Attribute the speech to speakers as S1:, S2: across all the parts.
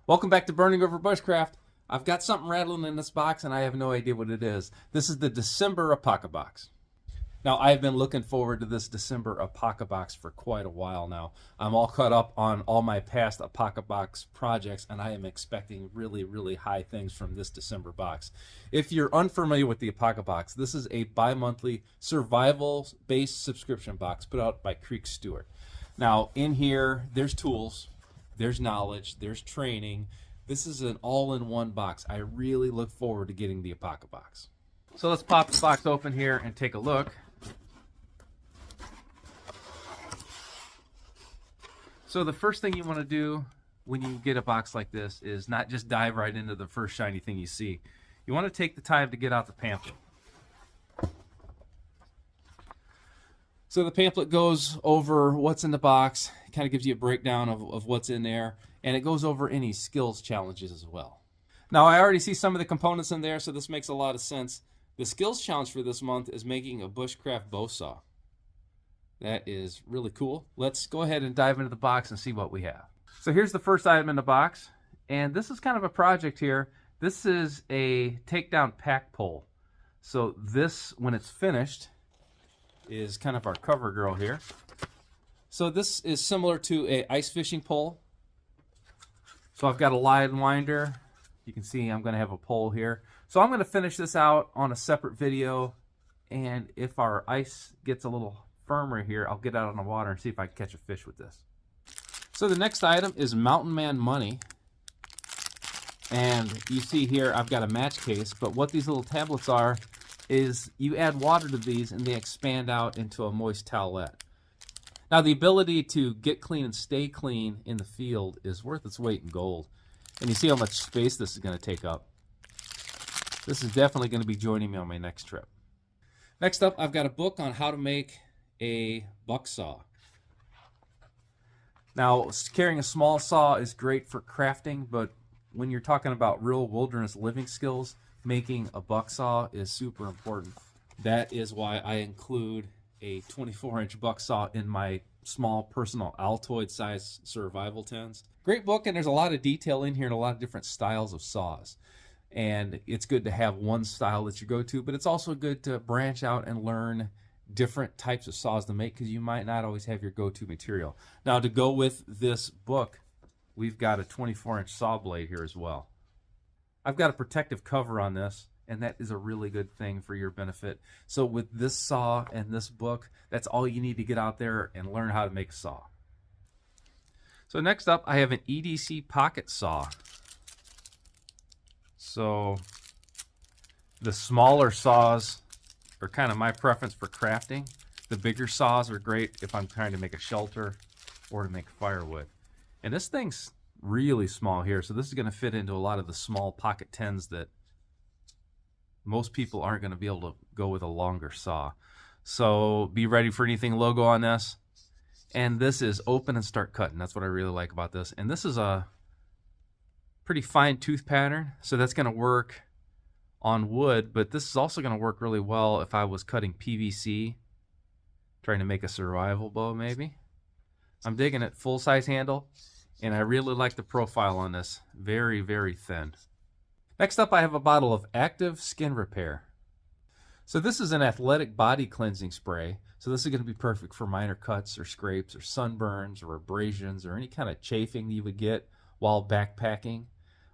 S1: Welcome back to Burning River Bushcraft. I've got something rattling in this box and I have no idea what it is. This is the December Apocabox. Now, I've been looking forward to this December Apocabox for quite a while now. I'm all caught up on all my past Apocabox projects and I am expecting really high things from this December box. If you're unfamiliar with the Apocabox, this is a bi-monthly survival-based subscription box put out by Creek Stewart. Now, in here, there's tools, there's knowledge, there's training. This is an all-in-one box. I really look forward to getting the Apocabox. So let's pop the box open here and take a look. So the first thing you want to do when you get a box like this is not just dive right into the first shiny thing you see. You want to take the time to get out the pamphlet. So the pamphlet goes over what's in the box, kind of gives you a breakdown of what's in there, and it goes over any skills challenges as well. Now, I already see some of the components in there, so this makes a lot of sense. The skills challenge for this month is making a Bushcraft bow saw. That is really cool. Let's go ahead and dive into the box and see what we have. So here's the first item in the box, and this is kind of a project here. This is a takedown pack pole. So this, when it's finished, is kind of our cover girl here. So this is similar to a ice fishing pole. So I've got a line winder. You can see I'm going to have a pole here. So I'm going to finish this out on a separate video, and if our ice gets a little firmer here, I'll get out on the water and see if I can catch a fish with this. So the next item is Mountain Man Money. And you see here I've got a match case, but what these little tablets are is you add water to these and they expand out into a moist towelette. Now, the ability to get clean and stay clean in the field is worth its weight in gold. And you see how much space this is going to take up. This is definitely going to be joining me on my next trip. Next up, I've got a book on how to make a buck saw. Now, carrying a small saw is great for crafting, but when you're talking about real wilderness living skills, making a buck saw is super important. That is why I include a 24-inch buck saw in my small personal Altoid size survival tins. Great book, and there's a lot of detail in here and a lot of different styles of saws. And it's good to have one style that you go to, but it's also good to branch out and learn different types of saws to make because you might not always have your go-to material. Now, to go with this book, we've got a 24-inch saw blade here as well. I've got a protective cover on this, and that is a really good thing for your benefit. So with this saw and this book, that's all you need to get out there and learn how to make a saw. So next up, I have an EDC pocket saw. So the smaller saws are kind of my preference for crafting. The bigger saws are great if I'm trying to make a shelter or to make firewood. And this thing's really small here, so this is going to fit into a lot of the small pocket tins that most people aren't going to be able to go with a longer saw. So be ready for anything logo on this. And this is open and start cutting. That's what I really like about this. And this is a pretty fine tooth pattern, so that's going to work on wood, but this is also going to work really well if I was cutting PVC, trying to make a survival bow maybe. I'm digging it. Full size handle, and I really like the profile on this. Very thin. Next up, I have a bottle of Active Skin Repair. So this is an athletic body cleansing spray. So this is going to be perfect for minor cuts or scrapes or sunburns or abrasions or any kind of chafing you would get while backpacking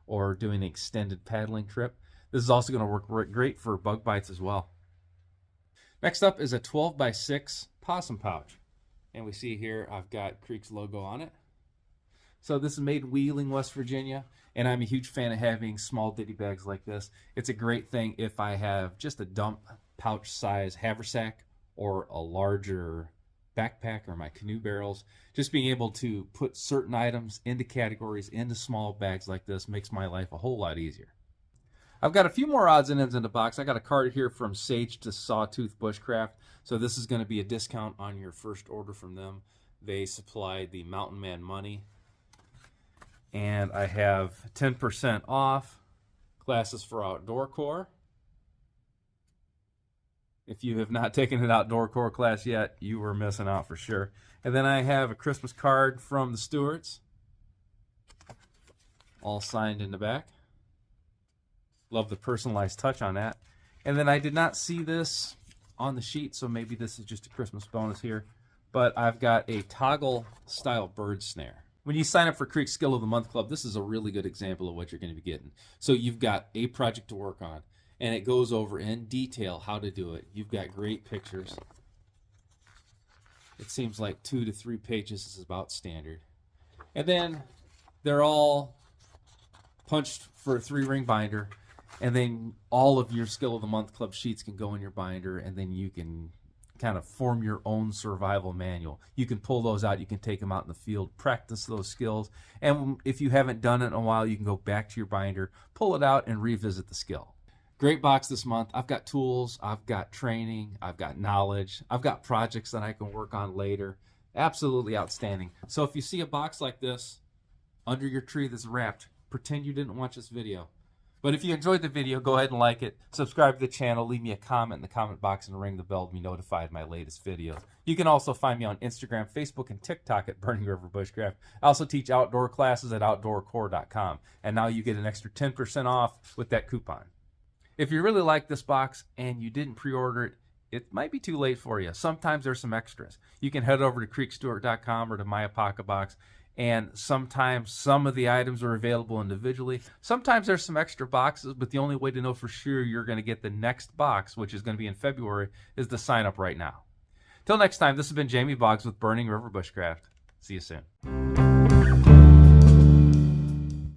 S1: or doing an extended paddling trip. This is also going to work great for bug bites as well. Next up is a 12x6 possum pouch. And we see here I've got Creek's logo on it. So this is made in Wheeling, West Virginia, and I'm a huge fan of having small ditty bags like this. It's a great thing if I have just a dump pouch size haversack or a larger backpack or my canoe barrels. Just being able to put certain items into categories, into small bags like this makes my life a whole lot easier. I've got a few more odds and ends in the box. I got a card here from Sage to Sawtooth Bushcraft. So this is going to be a discount on your first order from them. They supply the Mountain Man Money. And I have 10% off classes for Outdoorcore. If you have not taken an Outdoorcore class yet, you were missing out for sure. And then I have a Christmas card from the Stewarts. all signed in the back. Love the personalized touch on that. And then I did not see this on the sheet, so maybe this is just a Christmas bonus here, but I've got a toggle style bird snare. When you sign up for Creek Skill of the Month Club, this is a really good example of what you're going to be getting. So you've got a project to work on, and it goes over in detail how to do it. You've got great pictures. It seems like 2 to 3 pages is about standard. And then they're all punched for a 3-ring binder, and then all of your Skill of the Month Club sheets can go in your binder, and then you can kind of form your own survival manual. You can pull those out, you can take them out in the field, practice those skills, and if you haven't done it in a while, you can go back to your binder, pull it out, and revisit the skill. Great box this month. I've got tools, I've got training, I've got knowledge, I've got projects that I can work on later. Absolutely outstanding. So if you see a box like this under your tree that's wrapped, pretend you didn't watch this video. But if you enjoyed the video, go ahead and like it, subscribe to the channel, leave me a comment in the comment box, and ring the bell to be notified of my latest videos. You can also find me on Instagram, Facebook, and TikTok at Burning River Bushcraft. I also teach outdoor classes at outdoorcore.com. And now you get an extra 10% off with that coupon. If you really like this box and you didn't pre-order it, it might be too late for you. Sometimes there's some extras. You can head over to creekstewart.com or to my Apocabox, and sometimes some of the items are available individually. Sometimes there's some extra boxes, but the only way to know for sure you're going to get the next box, which is going to be in February, is to sign up right now. Till next time, this has been Jamie Boggs with Burning River Bushcraft. See you soon.